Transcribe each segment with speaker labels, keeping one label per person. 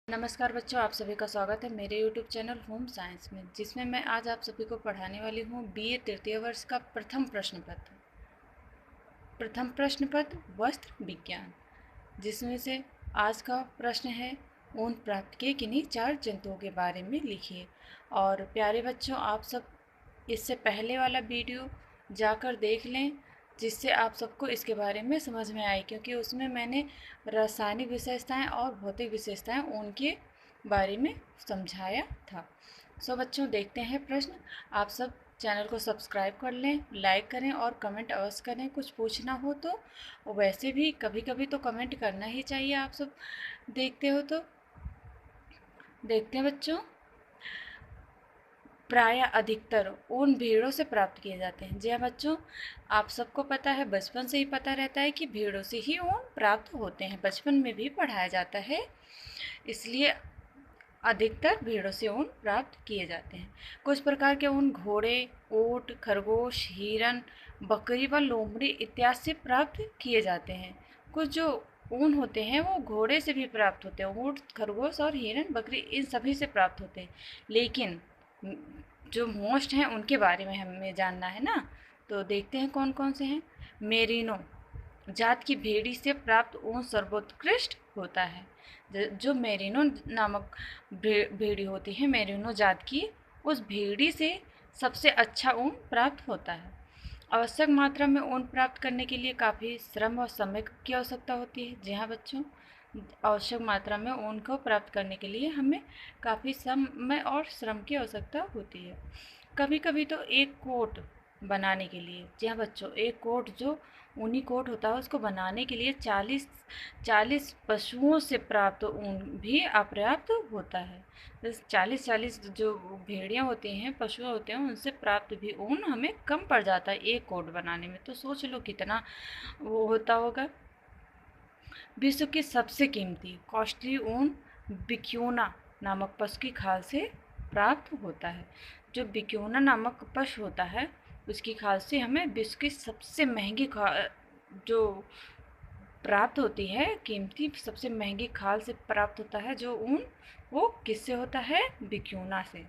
Speaker 1: नमस्कार बच्चों, आप सभी का स्वागत है मेरे YouTube चैनल होम साइंस में, जिसमें मैं आज आप सभी को पढ़ाने वाली हूँ BA तृतीय वर्ष का प्रथम प्रश्न पत्र वस्त्र विज्ञान, जिसमें से आज का प्रश्न है ऊन प्राप्त किए किन्हीं 4 जंतुओं के बारे में लिखिए। और प्यारे बच्चों, आप सब इससे पहले वाला वीडियो जाकर देख लें, जिससे आप सबको इसके बारे में समझ में आए, क्योंकि उसमें मैंने रासायनिक विशेषताएं और भौतिक विशेषताएं उनके बारे में समझाया था। सो बच्चों, देखते हैं प्रश्न। आप सब चैनल को सब्सक्राइब कर लें, लाइक करें और कमेंट अवश्य करें कुछ पूछना हो तो। और वैसे भी कभी कभी तो कमेंट करना ही चाहिए, आप सब देखते हो तो। देखते हैं बच्चों, प्राय अधिकतर ऊन भेड़ों से प्राप्त किए जाते हैं। जी हाँ बच्चों, आप सबको पता है, बचपन से ही पता रहता है कि भेड़ों से ही ऊन प्राप्त होते हैं, बचपन में भी पढ़ाया जाता है, इसलिए अधिकतर भेड़ों से ऊन प्राप्त किए जाते हैं। कुछ प्रकार के ऊन घोड़े, ऊंट, खरगोश, हिरन, बकरी व लोमड़ी इत्यादि से प्राप्त किए जाते हैं। कुछ जो ऊन होते हैं वो घोड़े से भी प्राप्त होते हैं, ऊंट, खरगोश और हिरन, बकरी, इन सभी से प्राप्त होते हैं। लेकिन जो मोस्ट हैं उनके बारे में हमें जानना है ना, तो देखते हैं कौन कौन से हैं। मेरिनो जात की भेड़ी से प्राप्त ऊन सर्वोत्कृष्ट होता है। जो मेरिनो नामक भेड़ी होती है, मेरिनो जात की, उस भेड़ी से सबसे अच्छा ऊन प्राप्त होता है। आवश्यक मात्रा में ऊन प्राप्त करने के लिए काफ़ी श्रम और समय की आवश्यकता होती है। जी हाँ बच्चों, आवश्यक मात्रा में ऊन को प्राप्त करने के लिए हमें काफ़ी समय और श्रम की आवश्यकता होती है। कभी कभी तो एक कोट बनाने के लिए, जी हाँ बच्चों, एक कोट जो ऊनी कोट होता है उसको बनाने के लिए 40 पशुओं से प्राप्त ऊन भी अपर्याप्त होता है। 40 जो भेड़ियाँ होती हैं, पशु होते हैं, उनसे प्राप्त भी ऊन हमें कम पड़ जाता है एक कोट बनाने में। तो सोच लो कितना वो होता होगा। विश्व की सबसे कीमती कॉस्टली ऊन बिक्यूना नामक पशु की खाल से प्राप्त होता है। जो बिक्यूना नामक पशु होता है उसकी खाल से हमें विश्व की सबसे महंगी जो प्राप्त होती है, कीमती सबसे महंगी खाल से प्राप्त होता है जो ऊन, वो किससे होता है? बिक्यूना से।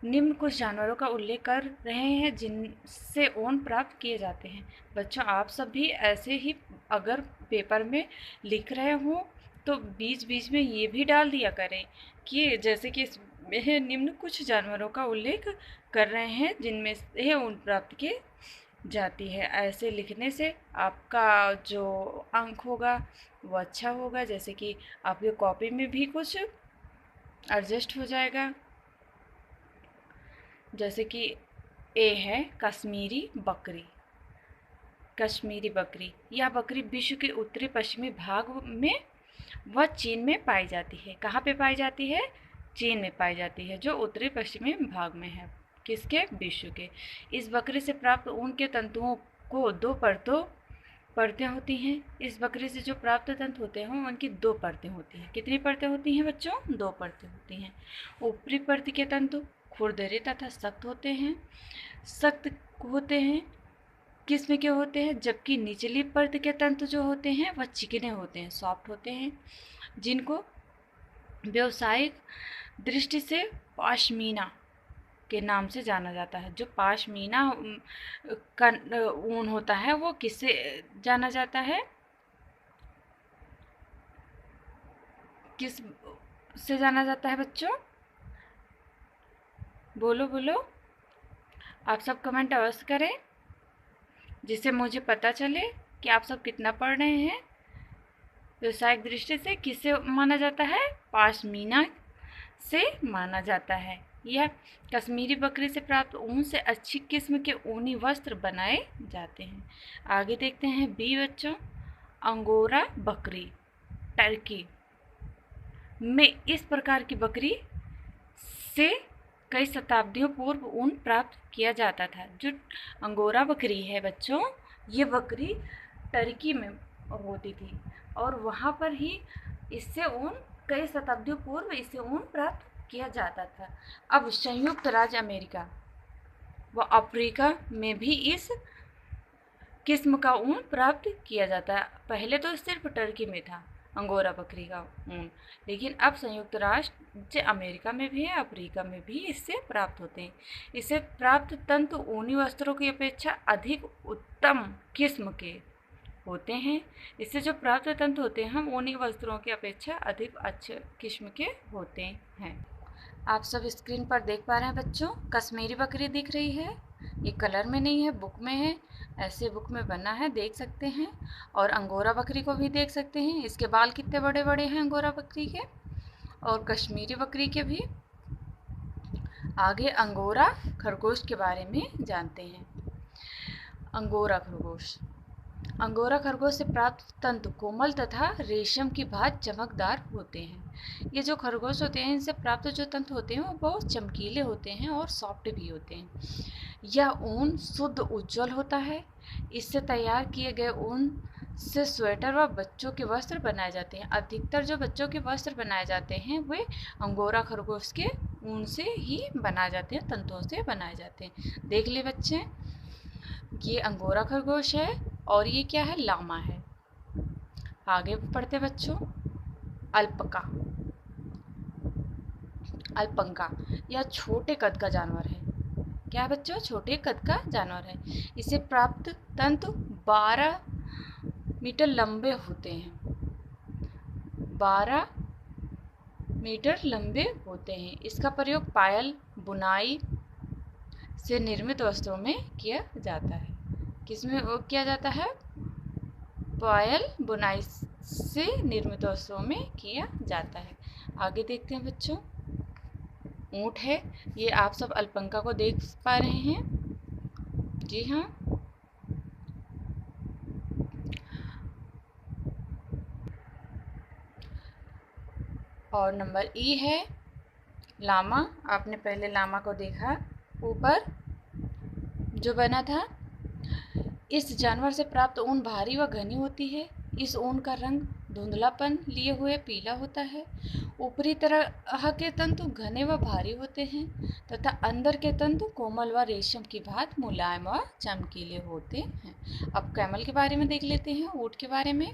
Speaker 1: निम्न कुछ जानवरों का उल्लेख कर रहे हैं जिनसे ऊन प्राप्त किए जाते हैं। बच्चों, आप सब भी ऐसे ही अगर पेपर में लिख रहे हो तो बीच बीच में ये भी डाल दिया करें कि जैसे कि निम्न कुछ जानवरों का उल्लेख कर रहे हैं जिनमें से ऊन प्राप्त की जाती है। ऐसे लिखने से आपका जो अंक होगा वो अच्छा होगा, जैसे कि आपकी कॉपी में भी कुछ एडजस्ट हो जाएगा। जैसे कि ए है कश्मीरी बकरी। कश्मीरी बकरी, यह बकरी विश्व के उत्तरी पश्चिमी भाग में व चीन में पाई जाती है। कहाँ पे पाई जाती है? चीन में पाई जाती है, जो उत्तरी पश्चिमी भाग में है। किसके? विश्व के। इस बकरी से प्राप्त ऊन के तंतुओं को 2 परतें होती हैं। इस बकरी से जो प्राप्त तंतु होते हैं उनकी 2 परतें होती हैं। कितनी परतें होती हैं बच्चों? 2 परतें होती हैं। ऊपरी परत के तंतु खुरदरे तथा सख्त होते हैं, किस्म के होते हैं, जबकि निचली परत के तंतु जो होते हैं वह चिकने होते हैं, सॉफ्ट होते हैं, जिनको व्यावसायिक दृष्टि से पाशमीना के नाम से जाना जाता है। जो पाशमीना का ऊन होता है वो किससे जाना जाता है? किस से जाना जाता है बच्चों? बोलो बोलो, आप सब कमेंट अवश्य करें, जिससे मुझे पता चले कि आप सब कितना पढ़ रहे हैं। व्यावसायिक दृष्टि से किससे माना जाता है? पाशमीना से माना जाता है। यह कश्मीरी बकरी से प्राप्त ऊन से अच्छी किस्म के ऊनी वस्त्र बनाए जाते हैं। आगे देखते हैं बी बच्चों, अंगोरा बकरी, टर्की में इस प्रकार की बकरी से कई शताब्दियों पूर्व ऊन प्राप्त किया जाता था। जो अंगोरा बकरी है बच्चों, ये बकरी टर्की में होती थी और वहाँ पर ही इससे ऊन कई शताब्दियों पूर्व इससे ऊन प्राप्त किया जाता था। अब संयुक्त राज्य अमेरिका व अफ्रीका में भी इस किस्म का ऊन प्राप्त किया जाता है। पहले तो सिर्फ टर्की में था, अंगोरा बकरी का ऊन। लेकिन अब संयुक्त राज्य अमेरिका में भी है, अफ्रीका में भी इससे प्राप्त होते हैं। इससे प्राप्त तंतु ऊनी वस्त्रों की अपेक्षा अधिक उत्तम किस्म के होते हैं। इससे जो प्राप्त तंतु होते हैं हम ऊनी वस्त्रों की अपेक्षा अधिक अच्छे किस्म के होते हैं। आप सब स्क्रीन पर देख पा रहे हैं बच्चों, कश्मीरी बकरी दिख रही है। ये कलर में नहीं है, बुक में है, ऐसे बुक में बना है, देख सकते हैं। और अंगोरा बकरी को भी देख सकते हैं, इसके बाल कितने बड़े बड़े हैं अंगोरा बकरी के, और कश्मीरी बकरी के भी। आगे अंगोरा खरगोश के बारे में जानते हैं। अंगोरा खरगोश। अंगोरा खरगोश से प्राप्त तंतु कोमल तथा रेशम की भांति चमकदार होते हैं। ये जो खरगोश होते हैं इनसे प्राप्त जो तंतु होते हैं वो बहुत चमकीले होते हैं और सॉफ्ट भी होते हैं। यह ऊन शुद्ध उज्ज्वल होता है। इससे तैयार किए गए ऊन से स्वेटर व बच्चों के वस्त्र बनाए जाते हैं। अधिकतर जो बच्चों के वस्त्र बनाए जाते हैं वे अंगोरा खरगोश के ऊन से ही बनाए जाते हैं, तंतुओं से बनाए जाते हैं। देख ले बच्चे, ये अंगोरा खरगोश है और ये क्या है, लामा है। आगे पढ़ते बच्चों, अल्पका। अल्पंका यह छोटे कद का जानवर है। क्या है बच्चों, छोटे कद का जानवर है। इसे प्राप्त तंतु 12 मीटर लंबे होते हैं। 12 मीटर लंबे होते हैं। इसका प्रयोग पायल बुनाई से निर्मित वस्त्रों में किया जाता है। किसमें किया जाता है, पायल बुनाई से निर्मित वस्त्रों में किया जाता है। आगे देखते हैं बच्चों, ऊंट है। ये आप सब अल्पंका को देख पा रहे हैं, जी हाँ। और नंबर ई है लामा। आपने पहले लामा को देखा ऊपर जो बना था। इस जानवर से प्राप्त ऊन भारी व घनी होती है। इस ऊन का रंग धुंधलापन लिए हुए पीला होता है। ऊपरी तरह के तंतु घने व भारी होते हैं तथा अंदर के तंतु कोमल व रेशम की भांति मुलायम व चमकीले होते हैं। अब कैमल के बारे में देख लेते हैं, ऊंट के बारे में।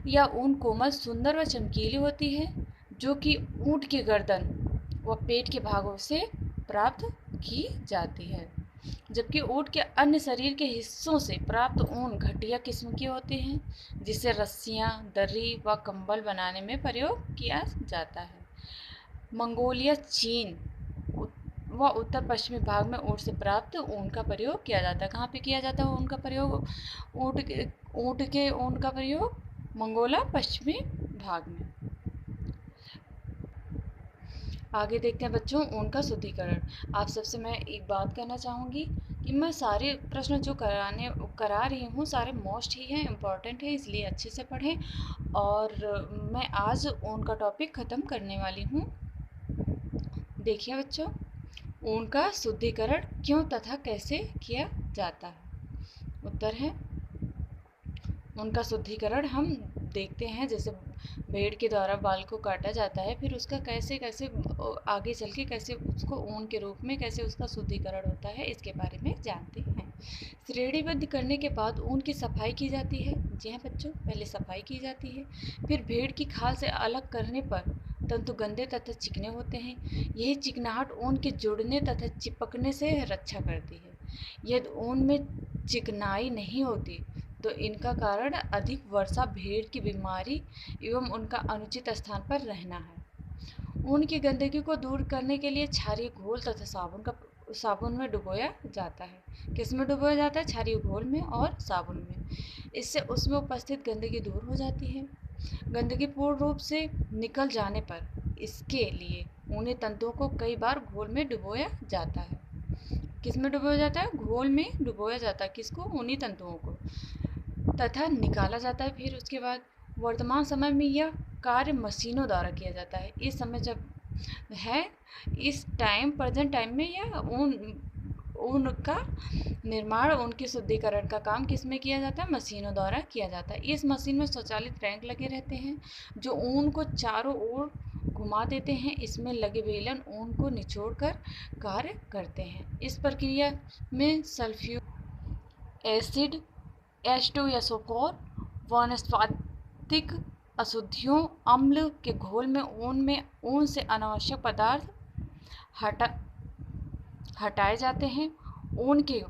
Speaker 1: यह ऊन कोमल, सुंदर व चमकीली होती है जो कि ऊंट की गर्दन व पेट के भागों से प्राप्त की जाती है। जबकि ऊंट के अन्य शरीर के हिस्सों से प्राप्त ऊन घटिया किस्म के होते हैं जिससे रस्सियाँ, दर्री व कंबल बनाने में प्रयोग किया जाता है। मंगोलिया, चीन व उत्तर पश्चिमी भाग में ऊंट से प्राप्त ऊन का प्रयोग किया जाता है। कहाँ पे किया जाता है ऊन का प्रयोग, ऊंट के ऊन का प्रयोग मंगोला पश्चिमी भाग में। आगे देखते हैं बच्चों, ऊन का शुद्धिकरण। आप सबसे मैं एक बात कहना चाहूँगी कि मैं सारे प्रश्न जो करा रही हूँ सारे मोस्ट ही हैं, इम्पॉर्टेंट है, इसलिए अच्छे से पढ़ें। और मैं आज ऊन का टॉपिक ख़त्म करने वाली हूँ। देखिए बच्चों, ऊन का शुद्धिकरण क्यों तथा कैसे किया जाता है। उत्तर है, ऊन का शुद्धिकरण हम देखते हैं जैसे भेड़ के द्वारा बाल को काटा जाता है, फिर उसका कैसे कैसे आगे चल के कैसे उसको ऊन के रूप में कैसे उसका शुद्धिकरण होता है, इसके बारे में जानते हैं। श्रेणीबद्ध करने के बाद ऊन की सफाई की जाती है। जी हाँ बच्चों, पहले सफाई की जाती है। फिर भेड़ की खाल से अलग करने पर तंतु गंदे तथा चिकने होते हैं। यही चिकनाहट ऊन के जुड़ने तथा चिपकने से रक्षा करती है। यदि ऊन में चिकनाई नहीं होती तो इनका कारण अधिक वर्षा, भेड़ की बीमारी एवं उनका अनुचित स्थान पर रहना है। ऊन की गंदगी को दूर करने के लिए क्षारीय घोल तथा साबुन में डुबोया जाता है। किस में डुबोया जाता है, क्षारीय घोल में और साबुन में। इससे उसमें उपस्थित गंदगी दूर हो जाती है। गंदगी पूर्ण रूप से निकल जाने पर इसके लिए ऊनी तंतुओं को कई बार घोल में डुबोया जाता है। किस में डुबोया जाता है, घोल में डुबोया जाता है। किसको, ऊनी तंतुओं को, तथा निकाला जाता है। फिर उसके बाद वर्तमान समय में यह कार्य मशीनों द्वारा किया जाता है। इस समय जब है, इस टाइम प्रेजेंट टाइम में यह ऊन का निर्माण, ऊन के शुद्धिकरण का काम किस में किया जाता है, मशीनों द्वारा किया जाता है। इस मशीन में स्वचालित रैंक लगे रहते हैं जो ऊन को चारों ओर घुमा देते हैं। इसमें लगे बेलन ऊन को निचोड़कर कार्य करते हैं। इस प्रक्रिया में सल्फ्यूरिक एसिड H2SO4 वनस्पतिक अशुद्धियों, अम्ल के घोल में ऊन से अनावश्यक पदार्थ हटाए जाते हैं। ऊन के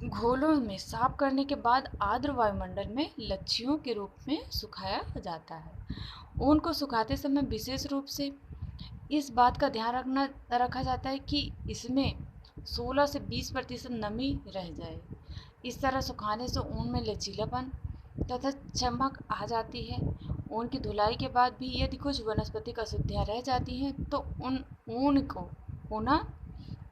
Speaker 1: घोलों में साफ करने के बाद आर्द्र वायुमंडल में लच्छियों के रूप में सुखाया जाता है। ऊन को सुखाते समय विशेष रूप से इस बात का ध्यान रखा जाता है कि इसमें 16 से 20% नमी रह जाए। इस तरह सुखाने से ऊन में लचीलापन तथा चमक आ जाती है। ऊन की धुलाई के बाद भी यदि कुछ वनस्पतिक अशुद्धियाँ रह जाती हैं तो उन ऊन को पुनः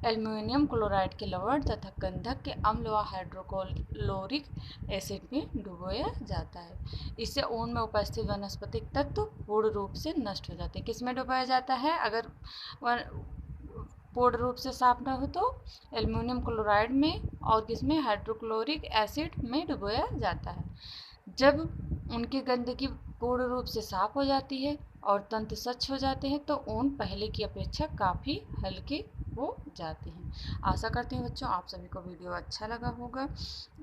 Speaker 1: एल्युमिनियम क्लोराइड के लवण तथा गंधक के अम्ल व हाइड्रोक्लोरिक एसिड में डुबोया जाता है। इससे ऊन में उपस्थित वनस्पतिक तत्व पूर्ण रूप से नष्ट हो जाते हैं। किस में डुबोया जाता है? अगर पूर्ण रूप से साफ न हो तो एल्युमिनियम क्लोराइड में, और किसमें? हाइड्रोक्लोरिक एसिड में डुबोया जाता है। जब उनकी गंदगी पूर्ण रूप से साफ हो जाती है और तंत्र स्वच्छ हो जाते हैं तो ऊन पहले की अपेक्षा काफ़ी हल्के हो जाते हैं। आशा करती हूँ बच्चों आप सभी को वीडियो अच्छा लगा होगा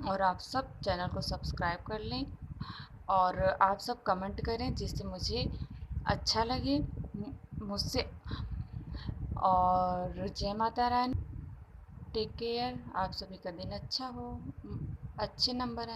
Speaker 1: और आप सब चैनल को सब्सक्राइब कर लें और आप सब कमेंट करें जिससे मुझे अच्छा लगे मुझसे। और जय माता रानी, टेक केयर, आप सभी का दिन अच्छा हो, अच्छे नंबर आए।